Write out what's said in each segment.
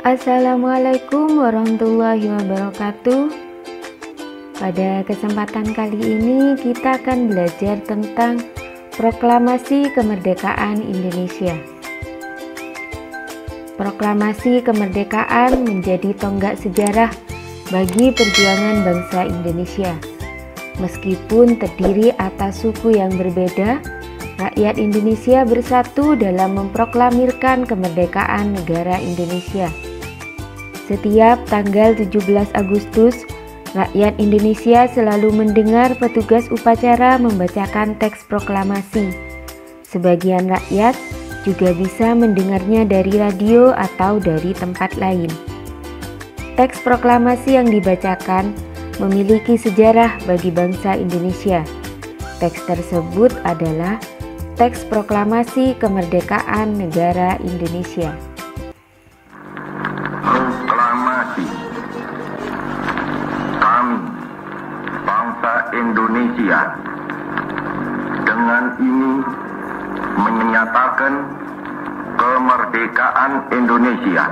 Assalamualaikum warahmatullahi wabarakatuh. Pada kesempatan kali ini kita akan belajar tentang Proklamasi Kemerdekaan Indonesia. Proklamasi kemerdekaan menjadi tonggak sejarah bagi perjuangan bangsa Indonesia. Meskipun terdiri atas suku yang berbeda, rakyat Indonesia bersatu dalam memproklamirkan kemerdekaan negara Indonesia. Setiap tanggal 17 Agustus, rakyat Indonesia selalu mendengar petugas upacara membacakan teks proklamasi. Sebagian rakyat juga bisa mendengarnya dari radio atau dari tempat lain. Teks proklamasi yang dibacakan memiliki sejarah bagi bangsa Indonesia. Teks tersebut adalah Teks Proklamasi Kemerdekaan Negara Indonesia. Kami, bangsa Indonesia, dengan ini menyatakan kemerdekaan Indonesia.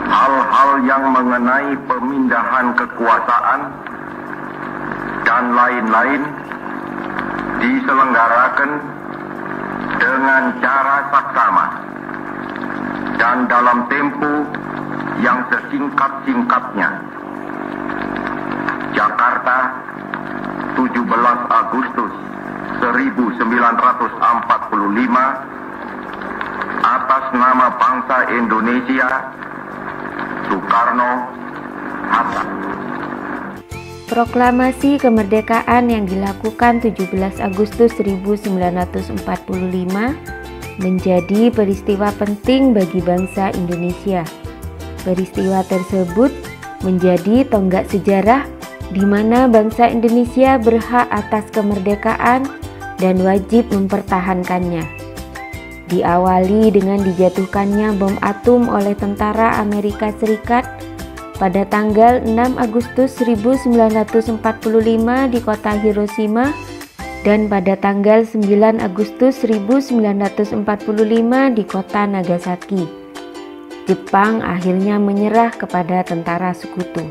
Hal-hal yang mengenai pemindahan kekuasaan dan lain-lain diselenggarakan dengan cara saksama dan dalam tempo yang sesingkat-singkatnya. Jakarta, 17 Agustus 1945, atas nama bangsa Indonesia, Soekarno, Hatta. Proklamasi kemerdekaan yang dilakukan 17 Agustus 1945 menjadi peristiwa penting bagi bangsa Indonesia. Peristiwa tersebut menjadi tonggak sejarah di mana bangsa Indonesia berhak atas kemerdekaan dan wajib mempertahankannya. Diawali dengan dijatuhkannya bom atom oleh tentara Amerika Serikat pada tanggal 6 Agustus 1945 di kota Hiroshima dan pada tanggal 9 Agustus 1945 di kota Nagasaki. Jepang akhirnya menyerah kepada tentara sekutu.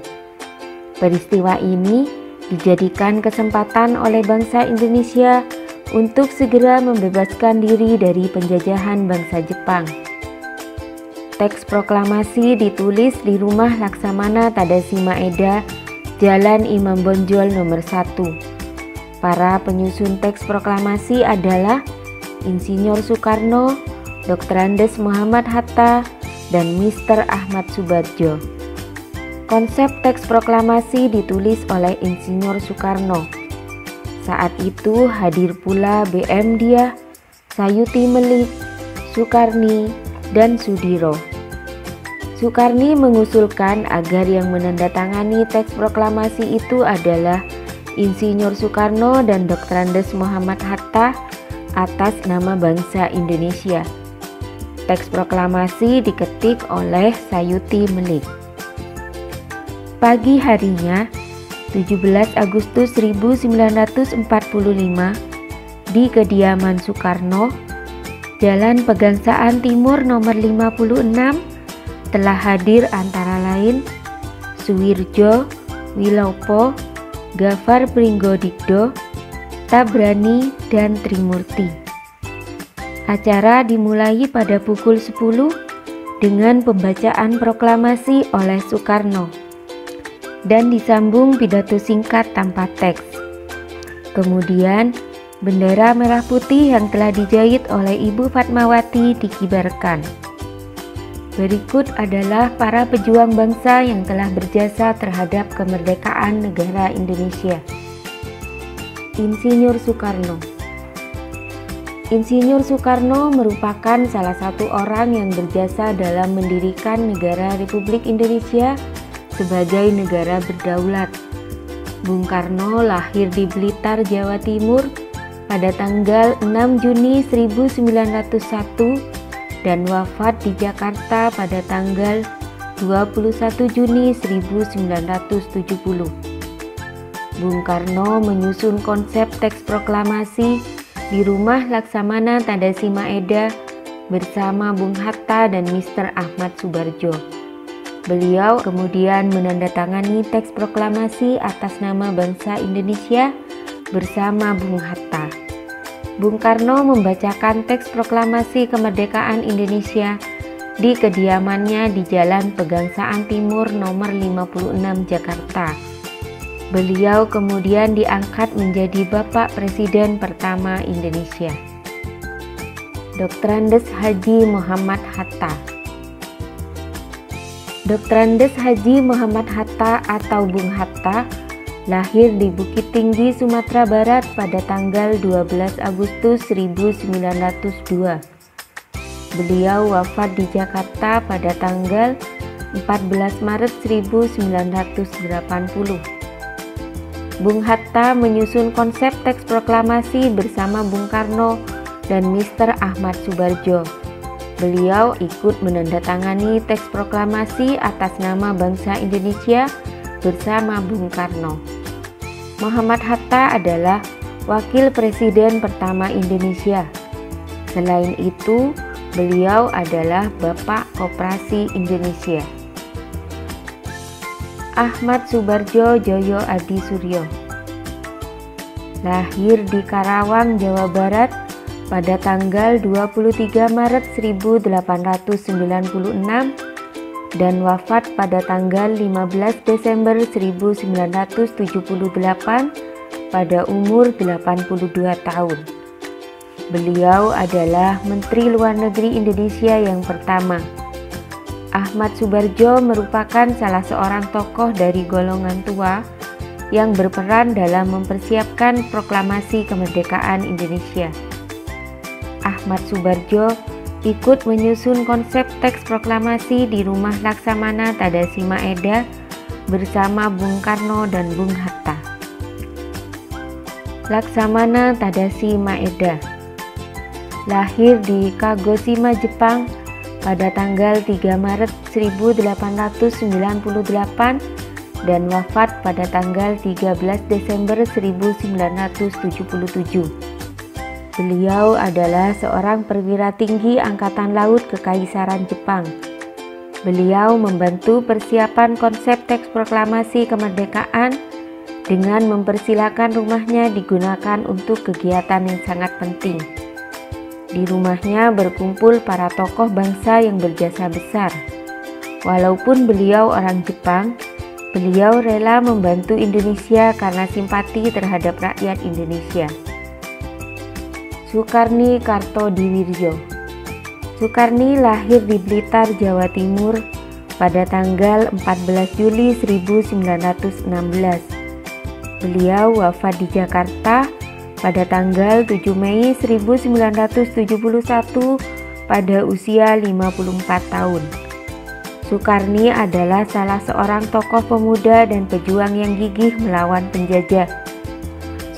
Peristiwa ini dijadikan kesempatan oleh bangsa Indonesia untuk segera membebaskan diri dari penjajahan bangsa Jepang. Teks proklamasi ditulis di Rumah Laksamana Tadashi Maeda, Jalan Imam Bonjol nomor 1. Para penyusun teks proklamasi adalah Insinyur Soekarno, Dr. Andes Muhammad Hatta, dan Mr. Ahmad Subardjo. Konsep teks proklamasi ditulis oleh Insinyur Soekarno. Saat itu hadir pula BM Dia, Sayuti Melik, Sukarni, dan Sudiro. Sukarni mengusulkan agar yang menandatangani teks proklamasi itu adalah Insinyur Soekarno dan Dr. Andes Muhammad Hatta atas nama bangsa Indonesia. Teks proklamasi diketik oleh Sayuti Melik. Pagi harinya, 17 Agustus 1945, di kediaman Soekarno, Jalan Pegangsaan Timur nomor 56, telah hadir antara lain Suwirjo, Wilopo, Gafar Pringgodikdo, Tabrani, dan Trimurti. Acara dimulai pada pukul 10 dengan pembacaan proklamasi oleh Soekarno dan disambung pidato singkat tanpa teks. Kemudian, bendera merah putih yang telah dijahit oleh Ibu Fatmawati dikibarkan. Berikut adalah para pejuang bangsa yang telah berjasa terhadap kemerdekaan negara Indonesia. Insinyur Soekarno. Insinyur Soekarno merupakan salah satu orang yang berjasa dalam mendirikan negara Republik Indonesia sebagai negara berdaulat. Bung Karno lahir di Blitar, Jawa Timur pada tanggal 6 Juni 1901 dan wafat di Jakarta pada tanggal 21 Juni 1970. Bung Karno menyusun konsep teks proklamasi di Rumah Laksamana Tadashi Maeda, bersama Bung Hatta dan Mr. Ahmad Soebardjo. Beliau kemudian menandatangani teks proklamasi atas nama bangsa Indonesia bersama Bung Hatta. Bung Karno membacakan teks proklamasi kemerdekaan Indonesia di kediamannya di Jalan Pegangsaan Timur nomor 56 Jakarta. Beliau kemudian diangkat menjadi Bapak Presiden pertama Indonesia. Dr. Andes Haji Muhammad Hatta. Dr. Andes Haji Muhammad Hatta atau Bung Hatta lahir di Bukit Tinggi, Sumatera Barat pada tanggal 12 Agustus 1902. Beliau wafat di Jakarta pada tanggal 14 Maret 1980. Bung Hatta menyusun konsep teks proklamasi bersama Bung Karno dan Mr. Ahmad Soebardjo. Beliau ikut menandatangani teks proklamasi atas nama bangsa Indonesia bersama Bung Karno. Muhammad Hatta adalah Wakil Presiden pertama Indonesia. Selain itu, beliau adalah Bapak Koperasi Indonesia. Ahmad Soebardjo Djoyo Adi Suryo lahir di Karawang, Jawa Barat pada tanggal 23 Maret 1896 dan wafat pada tanggal 15 Desember 1978 pada umur 82 tahun. Beliau adalah Menteri Luar Negeri Indonesia yang pertama. Ahmad Soebardjo merupakan salah seorang tokoh dari golongan tua yang berperan dalam mempersiapkan proklamasi kemerdekaan Indonesia. Ahmad Soebardjo ikut menyusun konsep teks proklamasi di Rumah Laksamana Tadasi Maeda bersama Bung Karno dan Bung Hatta. Laksamana Tadasi Maeda lahir di Kagoshima, Jepang pada tanggal 3 Maret 1898 dan wafat pada tanggal 13 Desember 1977. Beliau adalah seorang perwira tinggi Angkatan Laut Kekaisaran Jepang. Beliau membantu persiapan konsep teks proklamasi kemerdekaan dengan mempersilakan rumahnya digunakan untuk kegiatan yang sangat penting. Di rumahnya berkumpul para tokoh bangsa yang berjasa besar. Walaupun beliau orang Jepang, beliau rela membantu Indonesia karena simpati terhadap rakyat Indonesia. Soekarni Kartodiwirjo. Soekarni lahir di Blitar, Jawa Timur pada tanggal 14 Juli 1916. Beliau wafat di Jakarta pada tanggal 7 Mei 1971 pada usia 54 tahun. Soekarni adalah salah seorang tokoh pemuda dan pejuang yang gigih melawan penjajah.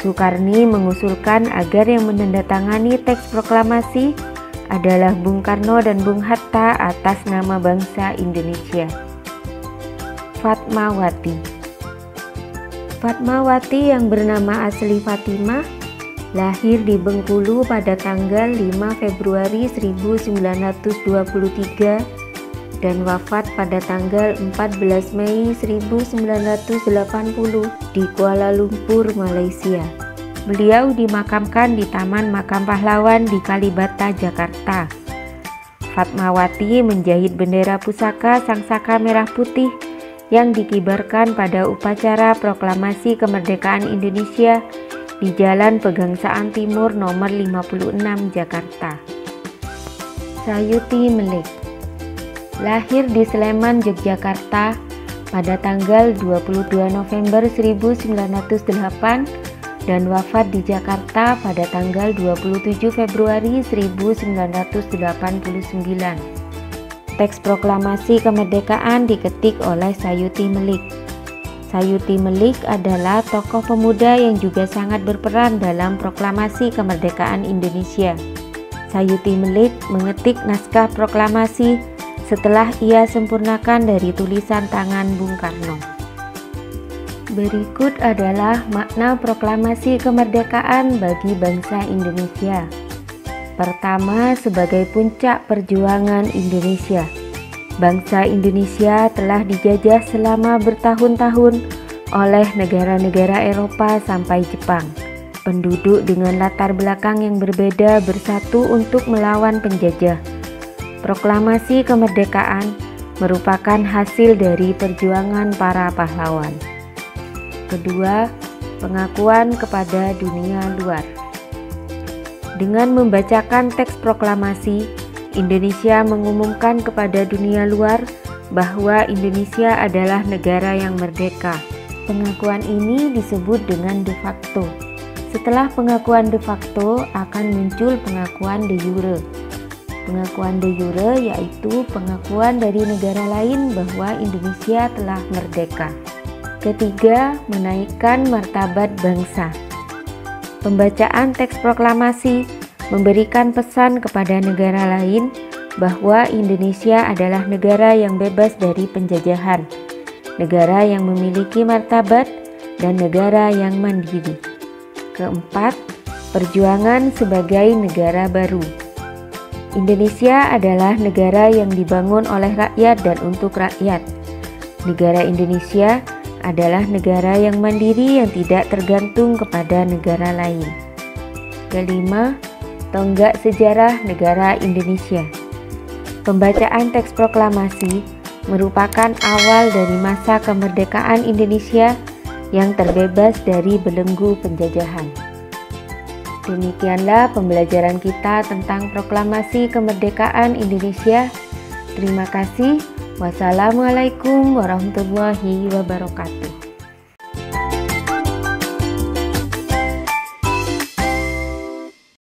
Soekarni mengusulkan agar yang menandatangani teks proklamasi adalah Bung Karno dan Bung Hatta atas nama bangsa Indonesia. Fatmawati. Fatmawati yang bernama asli Fatimah lahir di Bengkulu pada tanggal 5 Februari 1923 dan wafat pada tanggal 14 Mei 1980 di Kuala Lumpur, Malaysia. Beliau dimakamkan di Taman Makam Pahlawan di Kalibata, Jakarta. Fatmawati menjahit bendera pusaka Sangsaka Merah Putih yang dikibarkan pada upacara proklamasi kemerdekaan Indonesia di Jalan Pegangsaan Timur nomor 56 Jakarta. Sayuti Melik lahir di Sleman, Yogyakarta pada tanggal 22 November 1908 dan wafat di Jakarta pada tanggal 27 Februari 1989. Teks proklamasi kemerdekaan diketik oleh Sayuti Melik. Sayuti Melik adalah tokoh pemuda yang juga sangat berperan dalam proklamasi kemerdekaan Indonesia. Sayuti Melik mengetik naskah proklamasi setelah ia sempurnakan dari tulisan tangan Bung Karno. Berikut adalah makna proklamasi kemerdekaan bagi bangsa Indonesia. Pertama, sebagai puncak perjuangan Indonesia. Bangsa Indonesia telah dijajah selama bertahun-tahun oleh negara-negara Eropa sampai Jepang. Penduduk dengan latar belakang yang berbeda bersatu untuk melawan penjajah. Proklamasi kemerdekaan merupakan hasil dari perjuangan para pahlawan. Kedua, pengakuan kepada dunia luar. Dengan membacakan teks proklamasi, Indonesia mengumumkan kepada dunia luar bahwa Indonesia adalah negara yang merdeka. Pengakuan ini disebut dengan de facto. Setelah pengakuan de facto akan muncul pengakuan de jure. Pengakuan de jure yaitu pengakuan dari negara lain bahwa Indonesia telah merdeka. Ketiga, menaikkan martabat bangsa. Pembacaan teks proklamasi memberikan pesan kepada negara lain bahwa Indonesia adalah negara yang bebas dari penjajahan, negara yang memiliki martabat, dan negara yang mandiri. Keempat, perjuangan sebagai negara baru. Indonesia adalah negara yang dibangun oleh rakyat dan untuk rakyat. Negara Indonesia adalah negara yang mandiri yang tidak tergantung kepada negara lain. Kelima, tonggak sejarah negara Indonesia. Pembacaan teks proklamasi merupakan awal dari masa kemerdekaan Indonesia yang terbebas dari belenggu penjajahan. Demikianlah pembelajaran kita tentang proklamasi kemerdekaan Indonesia. Terima kasih. Wassalamualaikum warahmatullahi wabarakatuh.